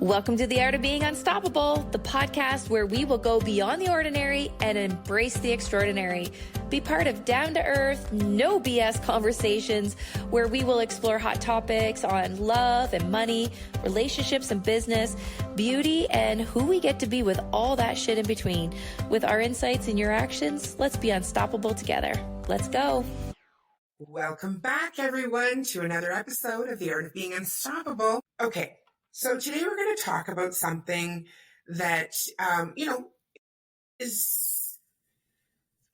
Welcome to The Art of Being Unstoppable, the podcast where we will go beyond the ordinary and embrace the extraordinary. Be part of down-to-earth, no BS conversations where we will explore hot topics on love and money, relationships and business, beauty, and who we get to be with all that shit in between. With our insights and your actions, let's be unstoppable together. Let's go. Welcome back, everyone, to another episode of The Art of Being Unstoppable. Okay. So today we're going to talk about something that,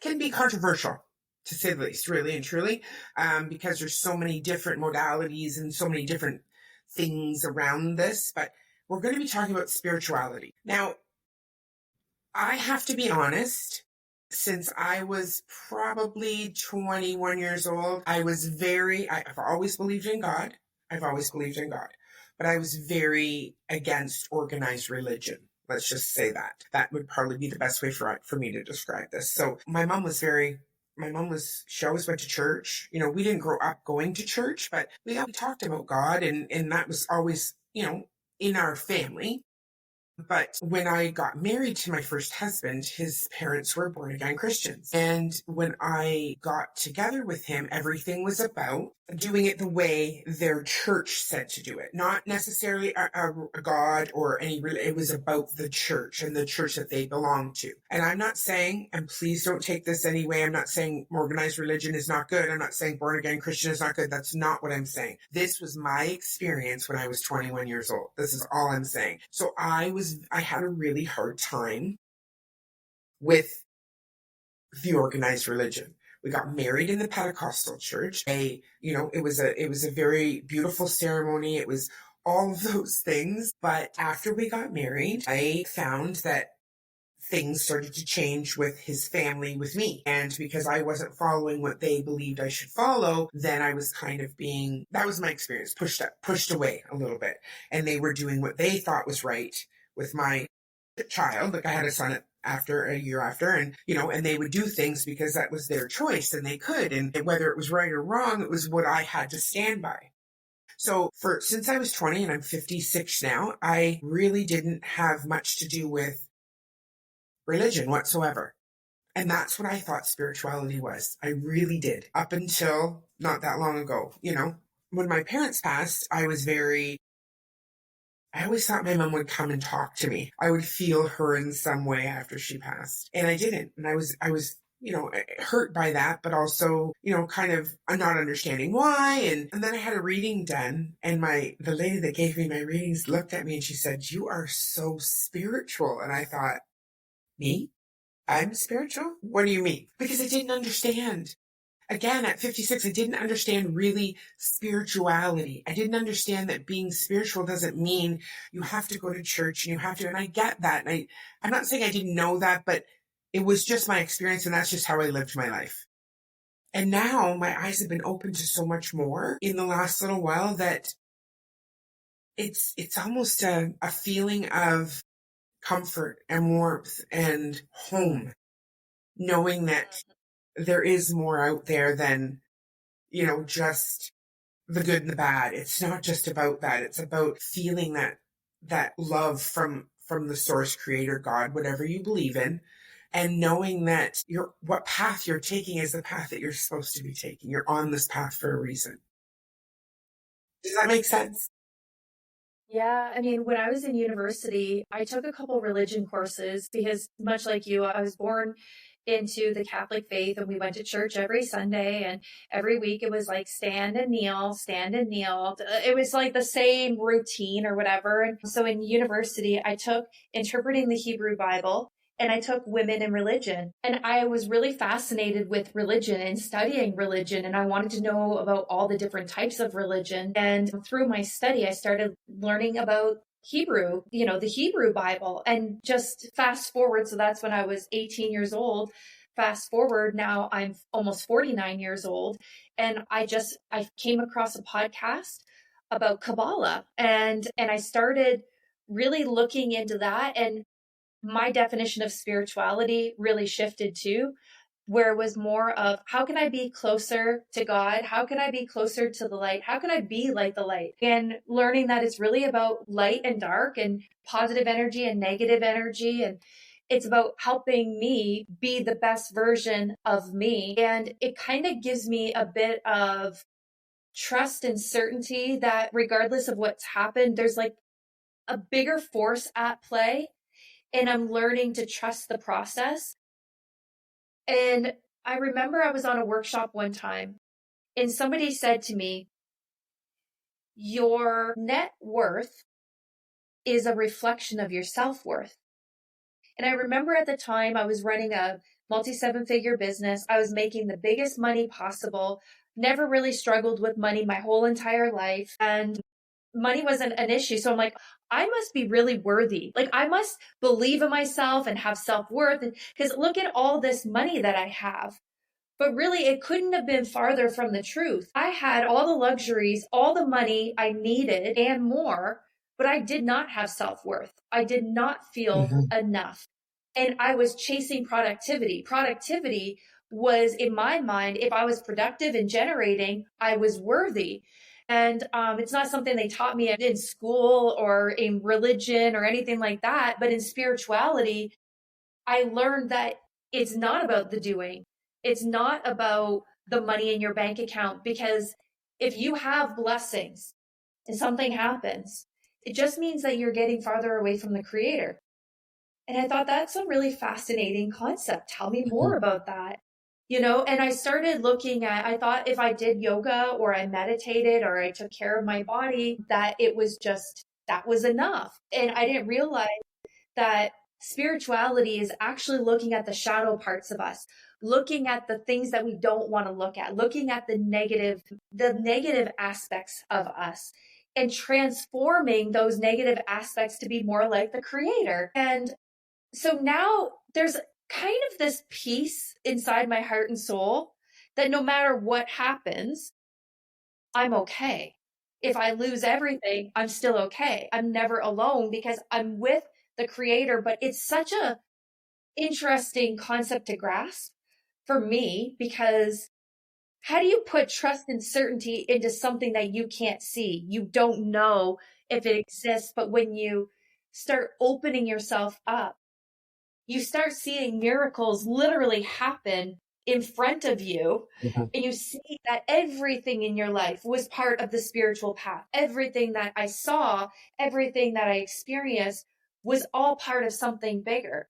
can be controversial, to say the least, really and truly, because there's so many different modalities and so many different things around this. But we're going to be talking about spirituality. Now, I have to be honest. Since I was probably 21 years old, I've always believed in God. But I was very against organized religion. Let's just say that. That would probably be the best way for me to describe this. So she always went to church. We didn't grow up going to church, but we talked about God and that was always, in our family. But when I got married to my first husband, his parents were born again Christians. And when I got together with him, everything was about doing it the way their church said to do it. Not necessarily a God or it was about the church and the church that they belonged to. And I'm not saying, and please don't take this anyway, I'm not saying organized religion is not good. I'm not saying born again Christian is not good. That's not what I'm saying. This was my experience when I was 21 years old. This is all I'm saying. So I had a really hard time with the organized religion. We got married in the Pentecostal church. It was a very beautiful ceremony. It was all of those things. But after we got married, I found that things started to change with his family, with me. And because I wasn't following what they believed I should follow, then I was kind of that was my experience, pushed away a little bit. And they were doing what they thought was right with my child. Like I had a son a year after, and they would do things because that was their choice and they could, and whether it was right or wrong, it was what I had to stand by. So since I was 20 and I'm 56 now, I really didn't have much to do with religion whatsoever. And that's what I thought spirituality was. I really did, up until not that long ago. When my parents passed, I always thought my mom would come and talk to me. I would feel her in some way after she passed. And I didn't. And I was, hurt by that, but also, kind of not understanding why. And then I had a reading done, and the lady that gave me my readings looked at me and she said, "You are so spiritual." And I thought, me? I'm spiritual? What do you mean? Because I didn't understand. Again, at 56, I didn't understand really spirituality. I didn't understand that being spiritual doesn't mean you have to go to church and I get that. And I'm not saying I didn't know that, but it was just my experience, and that's just how I lived my life. And now my eyes have been opened to so much more in the last little while that it's almost a feeling of comfort and warmth and home, knowing that there is more out there than, just the good and the bad. It's not just about that. It's about feeling that love from the source, creator, God, whatever you believe in, and knowing that what path you're taking is the path that you're supposed to be taking. You're on this path for a reason. Does that make sense? Yeah, I mean, when I was in university, I took a couple religion courses because, much like you, I was born into the Catholic faith, and we went to church every Sunday, and every week it was like stand and kneel, stand and kneel. It was like the same routine or whatever. And so in university, I took interpreting the Hebrew Bible, and I took women in religion. And I was really fascinated with religion and studying religion. And I wanted to know about all the different types of religion. And through my study, I started learning about Hebrew, the Hebrew Bible. And just fast forward. So that's when I was 18 years old. Fast forward, now I'm almost 49 years old. And I came across a podcast about Kabbalah. And I started really looking into that. And my definition of spirituality really shifted too. where it was more of how can I be closer to God? How can I be closer to the light? How can I be like the light? And learning that it's really about light and dark and positive energy and negative energy. And it's about helping me be the best version of me. And it kind of gives me a bit of trust and certainty that regardless of what's happened, there's like a bigger force at play. And I'm learning to trust the process. And I remember I was on a workshop one time and somebody said to me, your net worth is a reflection of your self worth. And I remember at the time I was running a multi seven figure business. I was making the biggest money possible, never really struggled with money my whole entire life. And money wasn't an issue. So I'm like, I must be really worthy. Like I must believe in myself and have self worth. Because look at all this money that I have. But really, it couldn't have been farther from the truth. I had all the luxuries, all the money I needed and more, but I did not have self worth. I did not feel Mhm. enough. And I was chasing productivity. Productivity was, in my mind, if I was productive and generating, I was worthy. And it's not something they taught me in school or in religion or anything like that. But in spirituality, I learned that it's not about the doing. It's not about the money in your bank account because if you have blessings and something happens, it just means that you're getting farther away from the creator. And I thought that's a really fascinating concept. Tell me more Mhm. about that. And I started looking at, I thought if I did yoga or I meditated or I took care of my body, that it was just, that was enough. And I didn't realize that spirituality is actually looking at the shadow parts of us, looking at the things that we don't want to look at, looking at the negative aspects of us and transforming those negative aspects to be more like the creator. And so now there's kind of this peace inside my heart and soul that no matter what happens, I'm okay. If I lose everything, I'm still okay. I'm never alone because I'm with the creator, but it's such a interesting concept to grasp for me because how do you put trust and certainty into something that you can't see? You don't know if it exists, but when you start opening yourself up, you start seeing miracles literally happen in front of you. Mhm. And you see that everything in your life was part of the spiritual path. Everything that I saw, everything that I experienced was all part of something bigger.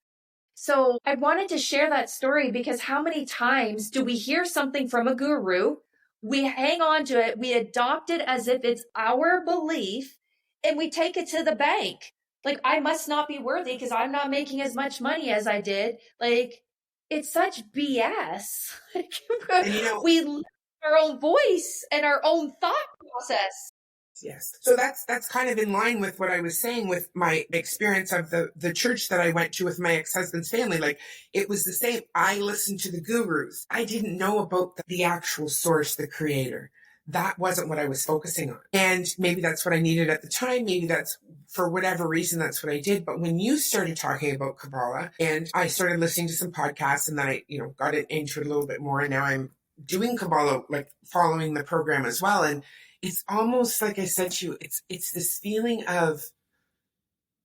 So I wanted to share that story because how many times do we hear something from a guru? We hang on to it, we adopt it as if it's our belief, and we take it to the bank. Like, I must not be worthy because I'm not making as much money as I did. Like, it's such BS. And We lose our own voice and our own thought process. yes. So that's kind of in line with what I was saying with my experience of the church that I went to with my ex-husband's family. Like it was the same. I listened to the gurus. I didn't know about the actual source, the creator. That wasn't what I was focusing on. And maybe that's what I needed at the time. Maybe that's for whatever reason, that's what I did. But when you started talking about Kabbalah and I started listening to some podcasts and then I, got into it a little bit more and now I'm doing Kabbalah, like following the program as well. And it's almost like I said to you, it's this feeling of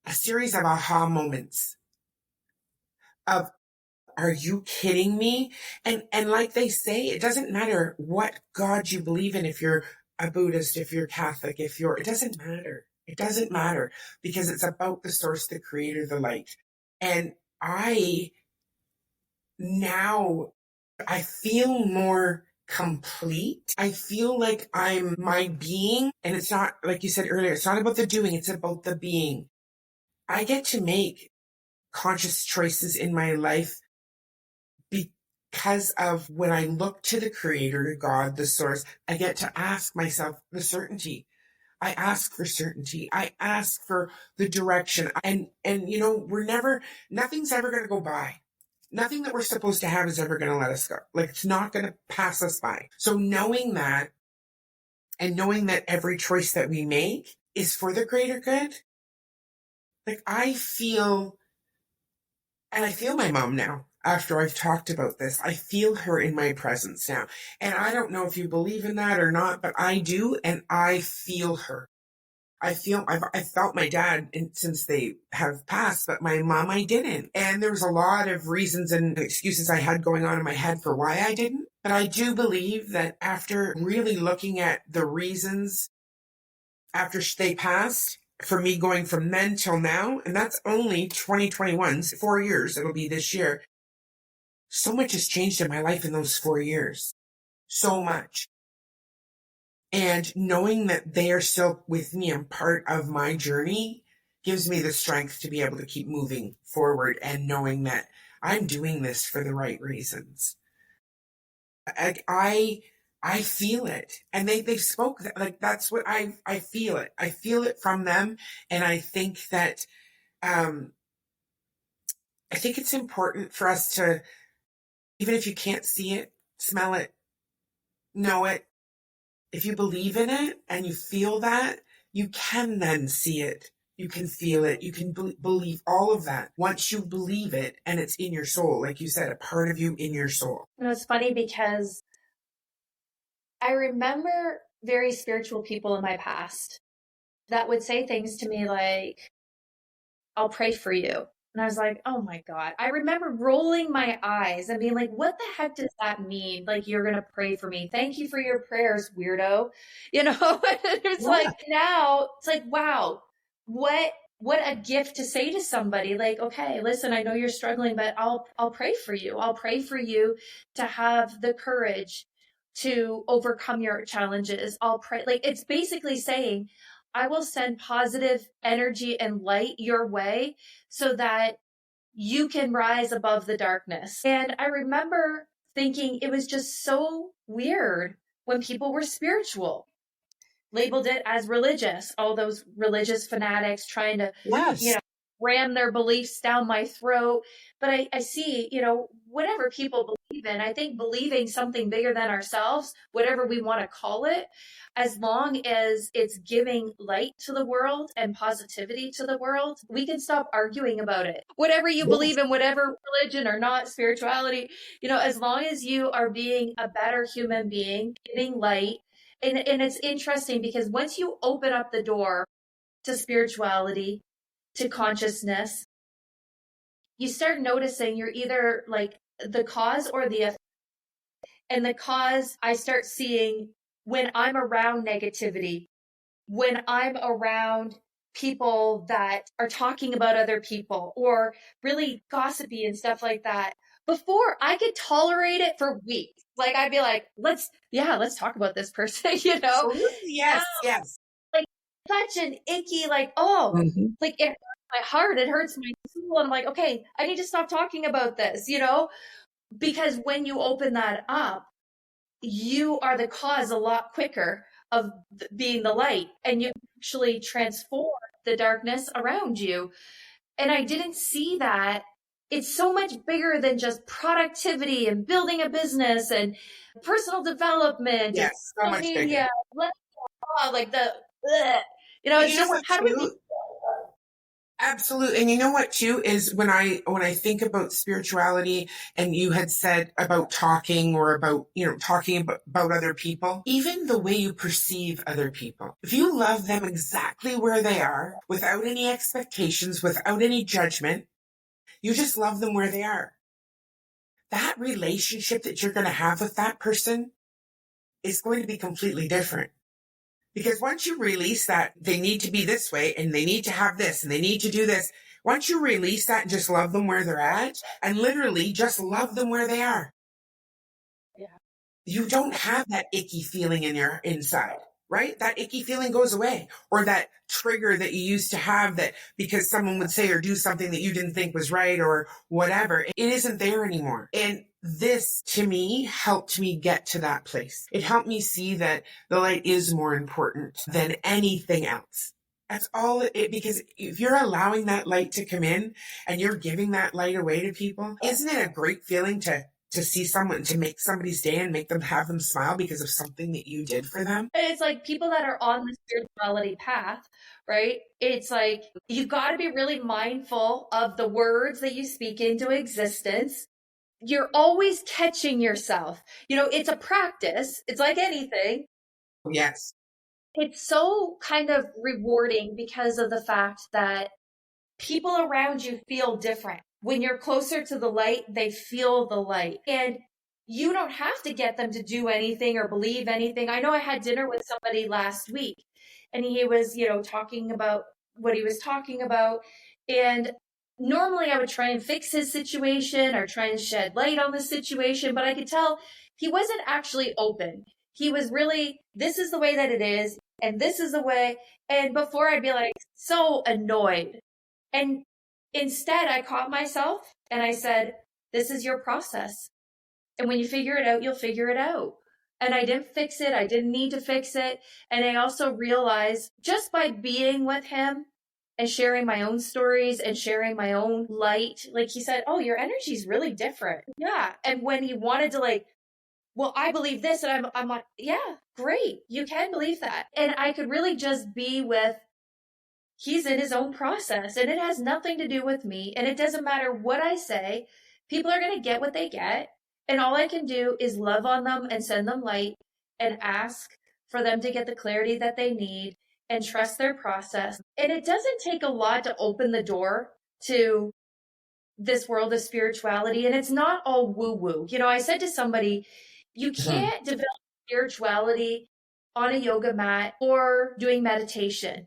a series of aha moments of are you kidding me? And like they say, it doesn't matter what God you believe in, if you're a Buddhist, if you're Catholic, it doesn't matter. It doesn't matter because it's about the source, the creator, the light. And I now I feel more complete. I feel like I'm my being. And it's not, like you said earlier, it's not about the doing, it's about the being. I get to make conscious choices in my life because of when I look to the creator, God, the source, I get to ask myself the certainty. I ask for certainty. I ask for the direction. And nothing's ever going to go by. Nothing that we're supposed to have is ever going to let us go. Like it's not going to pass us by. So knowing that and knowing that every choice that we make is for the greater good, like I feel my mom now. after I've talked about this. I feel her in my presence now. And I don't know if you believe in that or not, but I do. And I feel her. I've felt my dad since they have passed, but my mom, I didn't. And there was a lot of reasons and excuses I had going on in my head for why I didn't. But I do believe that after really looking at the reasons after they passed, for me going from then till now, and that's only 2021, 4 years, it'll be this year. So much has changed in my life in those 4 years. So much. And knowing that they are still with me and part of my journey gives me the strength to be able to keep moving forward and knowing that I'm doing this for the right reasons. I feel it. And they've spoke that, like, that's what I feel it. I feel it from them. And I think that, um, I think it's important for us to, even if you can't see it, smell it, know it, if you believe in it and you feel that, you can then see it. You can feel it. You can believe all of that. Once you believe it and it's in your soul, like you said, a part of you in your soul. It's funny because I remember very spiritual people in my past that would say things to me like, I'll pray for you. And I was like, oh my God. I remember rolling my eyes and being like, what the heck does that mean? Like, you're going to pray for me. Thank you for your prayers, weirdo. You know, it's Yeah. like now it's like, wow, what, what a gift to say to somebody like, okay, listen, I know you're struggling, but I'll pray for you. I'll pray for you to have the courage to overcome your challenges. I'll pray. Like, it's basically saying, I will send positive energy and light your way so that you can rise above the darkness. And I remember thinking it was just so weird when people were spiritual, labeled it as religious, all those religious fanatics trying to, you Yes. know, ram their beliefs down my throat. But I see, whatever people believe in, I think believing something bigger than ourselves, whatever we want to call it, as long as it's giving light to the world and positivity to the world, we can stop arguing about it. Whatever you Yes. believe in, whatever religion or not, spirituality, as long as you are being a better human being, giving light. And it's interesting because once you open up the door to spirituality, to consciousness, you start noticing you're either like the cause or the effect. And the cause I start seeing when I'm around negativity, when I'm around people that are talking about other people or really gossipy and stuff like that. Before I could tolerate it for weeks. Like I'd be like, let's talk about this person, Absolutely. Now, Yes. Yes. like such an icky, like, oh, Hmm. like it hurts my heart, it hurts my soul. And I'm like, okay, I need to stop talking about this, because when you open that up, you are the cause a lot quicker of being the light and you actually transform the darkness around you. And I didn't see that. It's so much bigger than just productivity and building a business and personal development and Yes. So social much bigger. media, like ugh. But It's you know just what, how do we make. too? Absolutely. And you know what too is when I think about spirituality and you had said about talking or about, talking about other people, even the way you perceive other people. If you love them exactly where they are, without any expectations, without any judgment, you just love them where they are. That relationship that you're going to have with that person is going to be completely different. Because once you release that they need to be this way and they need to have this and they need to do this, once you release that and just love them where they're at and literally just love them where they are, Yeah. you don't have that icky feeling in your inside, right? That icky feeling goes away, or that trigger that you used to have that because someone would say or do something that you didn't think was right or whatever, it isn't there anymore. And this to me helped me get to that place. It helped me see that the light is more important than anything else. That's all because if you're allowing that light to come in and you're giving that light away to people, isn't it a great feeling to see someone, to make somebody's day and make them have them smile because of something that you did for them? And it's like people that are on the spirituality path, right? It's like you got to be really mindful of the words that you speak into existence. you're always catching yourself. It's a practice. It's like anything. Yes. It's so kind of rewarding because of the fact that people around you feel different. When you're closer to the light, they feel the light. And you don't have to get them to do anything or believe anything. I know I had dinner with somebody last week and he was, talking about what he was talking about. And normally I would try and fix his situation or try and shed light on the situation, but I could tell he wasn't actually open. He was really, this is the way that it is, and this is the way. And before I'd be like so annoyed. And instead, I caught myself and I said, this is your process. And when you figure it out, you'll figure it out. And I didn't fix it. I didn't need to fix it. And I also realized just by being with him and sharing my own stories and sharing my own light, like he said, oh, your energy's really different. Yeah. And when he wanted to well, I believe this, and I'm like, yeah, great. You can believe that. And I could really just be with he's in his own process and it has nothing to do with me. And it doesn't matter what I say. People are going to get what they get. And all I can do is love on them and send them light and ask for them to get the clarity that they need and trust their process. And it doesn't take a lot to open the door to this world of spirituality. And it's not all woo woo. I said to somebody, you Mhm. can't develop spirituality on a yoga mat or doing meditation.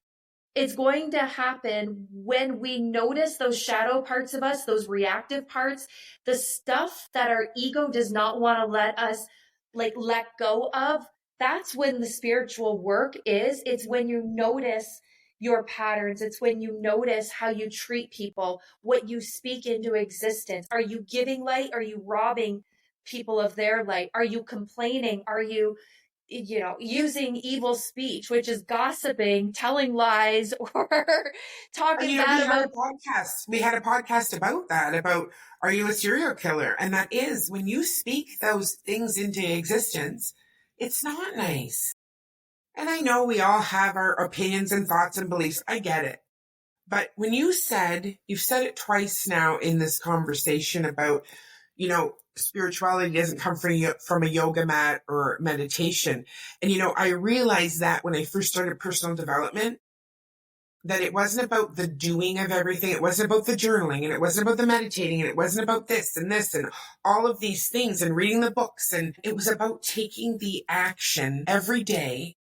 It's going to happen when we notice those shadow parts of us, those reactive parts, the stuff that our ego does not want to let us let go of. That's when the spiritual work is. It's when you notice your patterns. It's when you notice how you treat people, what you speak into existence. Are you giving light? Are you robbing people of their light? Are you complaining? Are you using evil speech, which is gossiping, telling lies, or Or, talking we bad had a about. podcast. We had a podcast about that, about are you a serial killer? And that is when you speak those things into existence, it's not nice. And I know we all have our opinions and thoughts and beliefs. I get it. But when you've said it twice now in this conversation about, spirituality doesn't come from a yoga mat or meditation. And, I realized that when I first started personal development, that it wasn't about the doing of everything. It wasn't about the journaling and it wasn't about the meditating and it wasn't about this and all of these things and reading the books. And it was about taking the action every day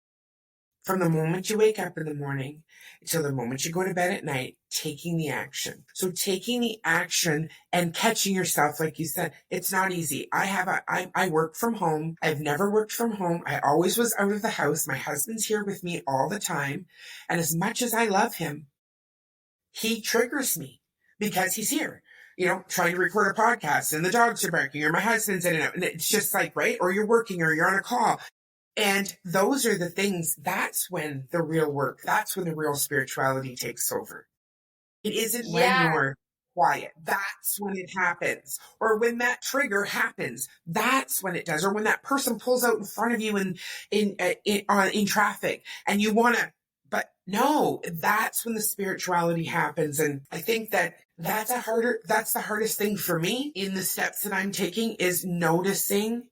from the moment you wake up in the morning until the moment you go to bed at night, taking the action. So taking the action and catching yourself, like you said, it's not easy. I work from home. I've never worked from home. I always was out of the house. My husband's here with me all the time. And as much as I love him, he triggers me because he's here, trying to record a podcast and the dogs are barking or my husband's in and out. And it's just like, right? Or you're working or you're on a call. And those are the things, that's when the real work, that's when the real spirituality takes over. It isn't when Yeah, you're quiet. That's when it happens. Or when that trigger happens, that's when it does. Or when that person pulls out in front of you in traffic and you want to, but no, that's when the spirituality happens. And I think that's the hardest thing for me in the steps that I'm taking is noticing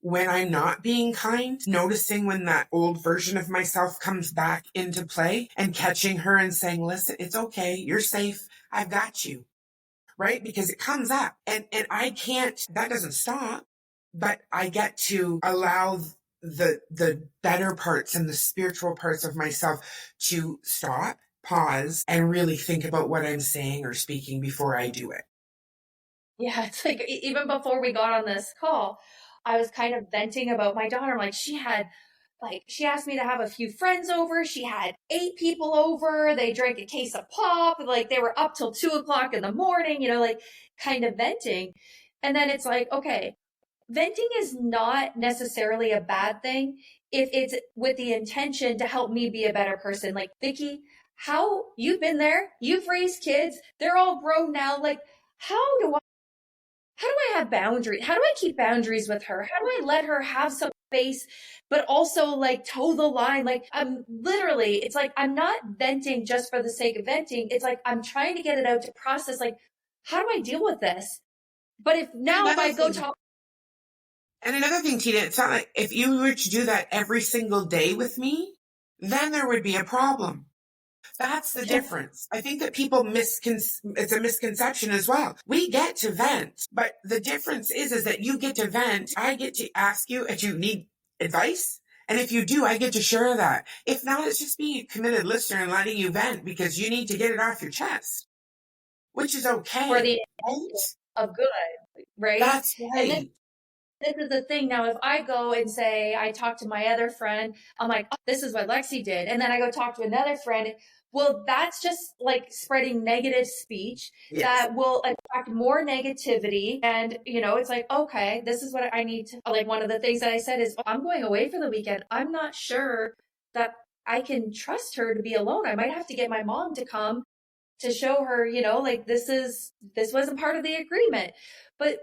when I'm not being kind, noticing when that old version of myself comes back into play and catching her and saying, listen, it's okay. You're safe. I've got you. Right. Because it comes up and I can't, that doesn't stop, but I get to allow the better parts and the spiritual parts of myself to stop, pause, and really think about what I'm saying or speaking before I do it. yeah. It's like even before we got on this call, I was kind of venting about my daughter. Like she asked me to have a few friends over. She had 8 people over. They drank a case of pop. Like they were up till 2 o'clock in the morning. Kind of venting. And then it's like, okay, venting is not necessarily a bad thing if it's with the intention to help me be a better person. Like, Vicky, how you've been there, you've raised kids, they're all grown now. Like, how do I how do I have boundaries? How do I keep boundaries with her? How do I let her have some space, but also like toe the line? Like I'm literally, it's like I'm not venting just for the sake of venting. It's like I'm trying to get it out to process like, how do I deal with this? But And if another I go thing, talk, Tina, it's not like if you were to do that every single day with me, then there would be a problem. That's the difference. I think that people it's a misconception as well. We get to vent, but the difference is that you get to vent. I get to ask you if you need advice. And if you do, I get to share that. If not, it's just being a committed listener and letting you vent because you need to get it off your chest, which is for okay, the right? of good, right? That's And right. this is the thing. Now, if I go and say, I talk to my other friend, I'm like, oh, this is what Lexi did. And then I go talk to another friend. Well, that's just like spreading negative speech Yes, that will attract more negativity. And, it's like, okay, this is what I need to, like, one of the things that I said is, I'm going away for the weekend. I'm not sure that I can trust her to be alone. I might have to get my mom to come to show her, like this wasn't part of the agreement. But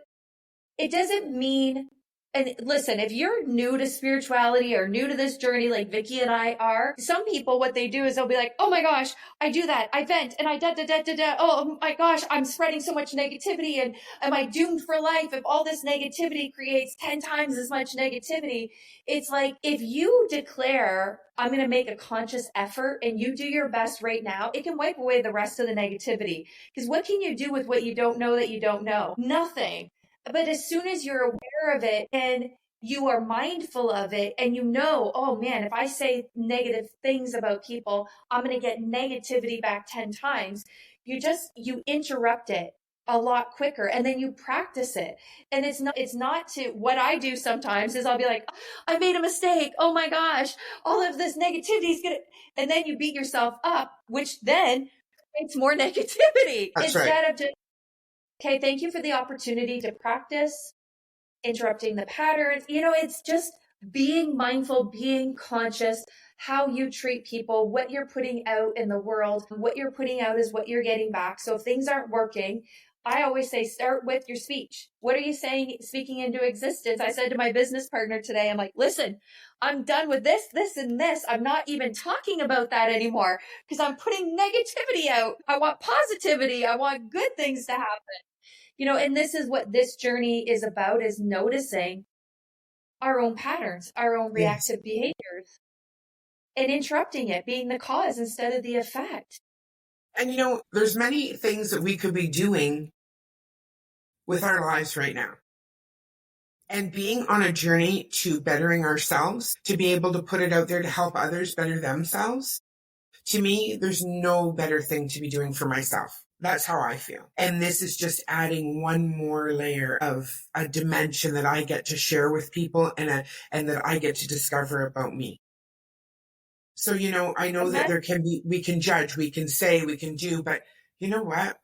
it doesn't mean, and listen, if you're new to spirituality or new to this journey like Vicky and I are, some people, what they do is they'll be like, oh my gosh, I do that, I vent and I da da da da da, oh my gosh, I'm spreading so much negativity, and am I doomed for life if all this negativity creates 10 times as much negativity? It's like, if you declare, I'm going to make a conscious effort, and you do your best right now, it can wipe away the rest of the negativity. Because what can you do with what you don't know that you don't know? Nothing. But as soon as you're aware of it and you are mindful of it, and oh man, if I say negative things about people, I'm going to get negativity back 10 times. You interrupt it a lot quicker, and then you practice it. And it's not to, what I do sometimes is I'll be like, I made a mistake. Oh my gosh, all of this negativity is going to, and then you beat yourself up, which then creates more negativity that's right. instead of just, okay, thank you for the opportunity to practice interrupting the patterns. It's just being mindful, being conscious, how you treat people, what you're putting out in the world. What you're putting out is what you're getting back. So if things aren't working, I always say, start with your speech. What are you saying, speaking into existence? I said to my business partner today, I'm like, listen, I'm done with this, and this. I'm not even talking about that anymore because I'm putting negativity out. I want positivity. I want good things to happen. And this is what this journey is about, is noticing our own patterns, our own Yes. reactive behaviors, and interrupting it, being the cause instead of the effect. And there's many things that we could be doing with our lives right now. And being on a journey to bettering ourselves, to be able to put it out there to help others better themselves. To me, there's no better thing to be doing for myself. That's how I feel. And this is just adding one more layer of a dimension that I get to share with people, and that I get to discover about me. So, I know And that that, we can judge, we can say, we can do, but you know what?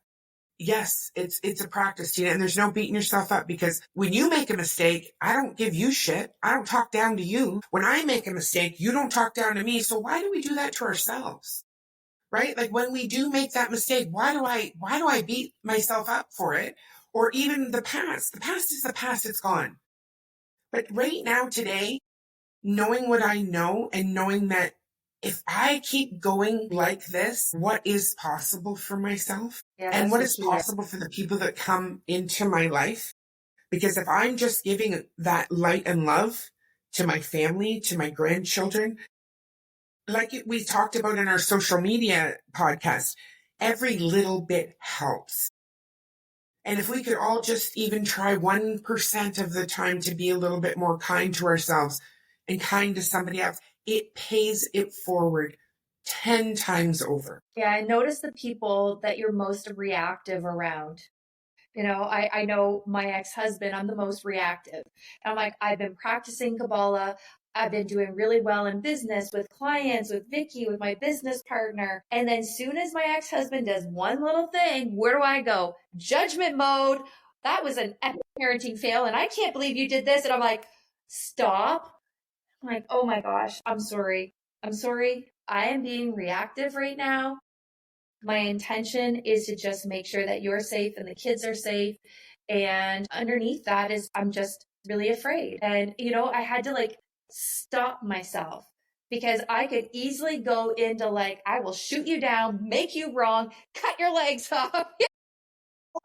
Yes, it's a practice, Tina, and there's no beating yourself up, because when you make a mistake, I don't give you shit. I don't talk down to you. When I make a mistake, you don't talk down to me. So why do we do that to ourselves? Right? Like, when we do make that mistake, why do I beat myself up for it? Or even the past. The past is the past, it's gone. But right now, today, knowing what I know, and knowing that if I keep going like this, what is possible for myself yeah, and that's what the is key. possible for the people that come into my life. Because if I'm just giving that light and love to my family, to my grandchildren, like we talked about in our social media podcast, every little bit helps. And if we could all just even try 1% of the time to be a little bit more kind to ourselves and kind to somebody else, it pays it forward 10 times over. Yeah, and notice the people that you're most reactive around. I know my ex-husband, I'm the most reactive. And I'm like, I've been practicing Kabbalah. I've been doing really well in business with clients, with Vicky, with my business partner. And then soon as my ex-husband does one little thing, where do I go? Judgment mode. That was an epic parenting fail. And I can't believe you did this. And I'm like, stop. I'm like, oh my gosh, I'm sorry. I'm sorry. I am being reactive right now. My intention is to just make sure that you're safe and the kids are safe. And underneath that is, I'm just really afraid. And, I had to like stop myself, because I could easily go into like, I will shoot you down, make you wrong, cut your legs off.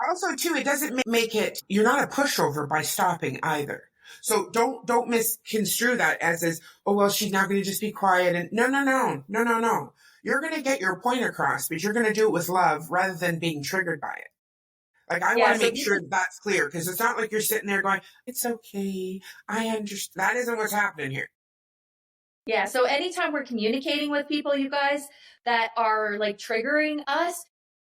Also, too, it doesn't make it, you're not a pushover by stopping either. So don't misconstrue that as, oh, well, she's not going to just be quiet. And no, no, no, no, no, no. You're going to get your point across, but you're going to do it with love rather than being triggered by it. Like, I want Yeah, to so make this sure is that's clear because it's not like you're sitting there going, it's okay. I understand. That isn't what's happening here. yeah, so anytime we're communicating with people, you guys, that are like triggering us,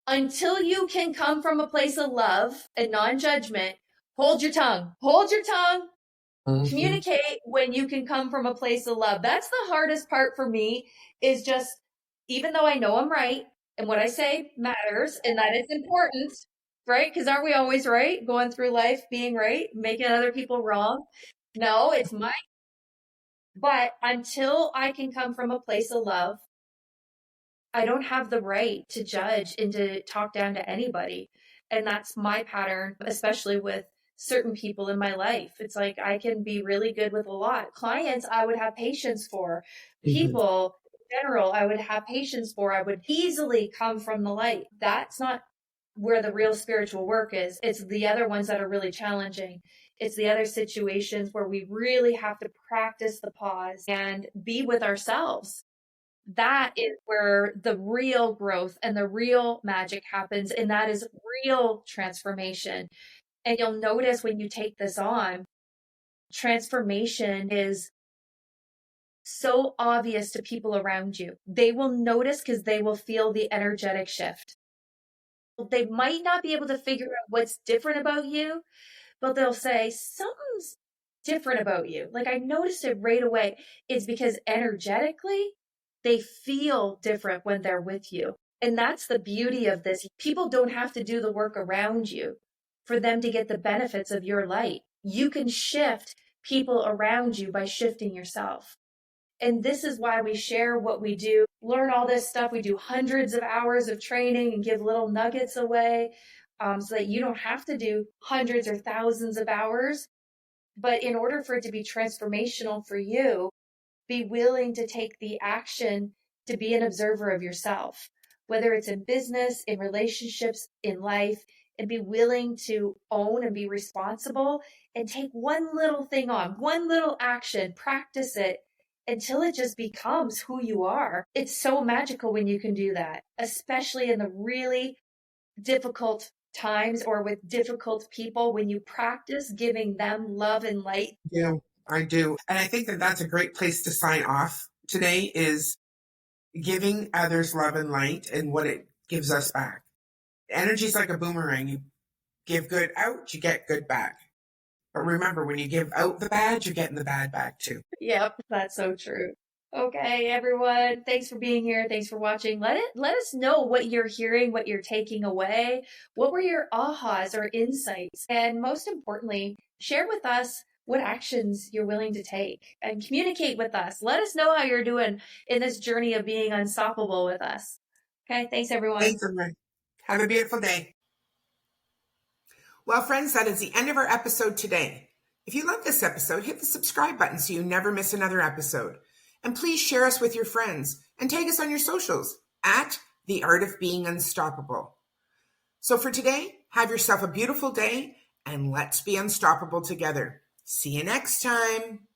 until you can come from a place of love and non-judgment, hold your tongue. Hold your tongue. Mm-hmm. Communicate when you can come from a place of love. That's the hardest part for me, is just, even though I know I'm right and what I say matters and that is important, right? Because aren't we always right? Going through life being right, making other people wrong. No, it's my, but until I can come from a place of love, I don't have the right to judge and to talk down to anybody. And that's my pattern, especially with certain people in my life. It's like I can be really good with a lot. Clients, I would have patience for. Mm-hmm. People in general, I would have patience for. I would easily come from the light. That's not where the real spiritual work is. It's the other ones that are really challenging. It's the other situations where we really have to practice the pause and be with ourselves. That is where the real growth and the real magic happens. And that is real transformation. And you'll notice when you take this on, transformation is so obvious to people around you. They will notice because they will feel the energetic shift. They might not be able to figure out what's different about you, but they'll say, something's different about you. Like I noticed it right away. It's because energetically, they feel different when they're with you. And that's the beauty of this. People don't have to do the work around you for them to get the benefits of your light. You can shift people around you by shifting yourself. And this is why we share what we do, learn all this stuff. We do hundreds of hours of training and give little nuggets away, so that you don't have to do hundreds or thousands of hours. But in order for it to be transformational for you, be willing to take the action to be an observer of yourself, whether it's in business, in relationships, in life, and be willing to own and be responsible and take one little thing on, one little action, practice it until it just becomes who you are. It's so magical when you can do that, especially in the really difficult times or with difficult people, when you practice giving them love and light. Yeah, I do. And I think that that's a great place to sign off today is giving others love and light and what it gives us back. Energy is like a boomerang. You give good out, you get good back. But remember, when you give out the bad, you're getting the bad back too. Yep, that's so true. Okay, everyone, thanks for being here. Thanks for watching. Let us know what you're hearing, what you're taking away. What were your ahas or insights? And most importantly, share with us what actions you're willing to take and communicate with us. Let us know how you're doing in this journey of being unstoppable with us. Okay, thanks everyone. Thanks, everyone. Have a beautiful day. Well, friends, that is the end of our episode today. If you love this episode, hit the subscribe button so you never miss another episode. And please share us with your friends and tag us on your socials at The Art of Being Unstoppable. So for today, have yourself a beautiful day and let's be unstoppable together. See you next time.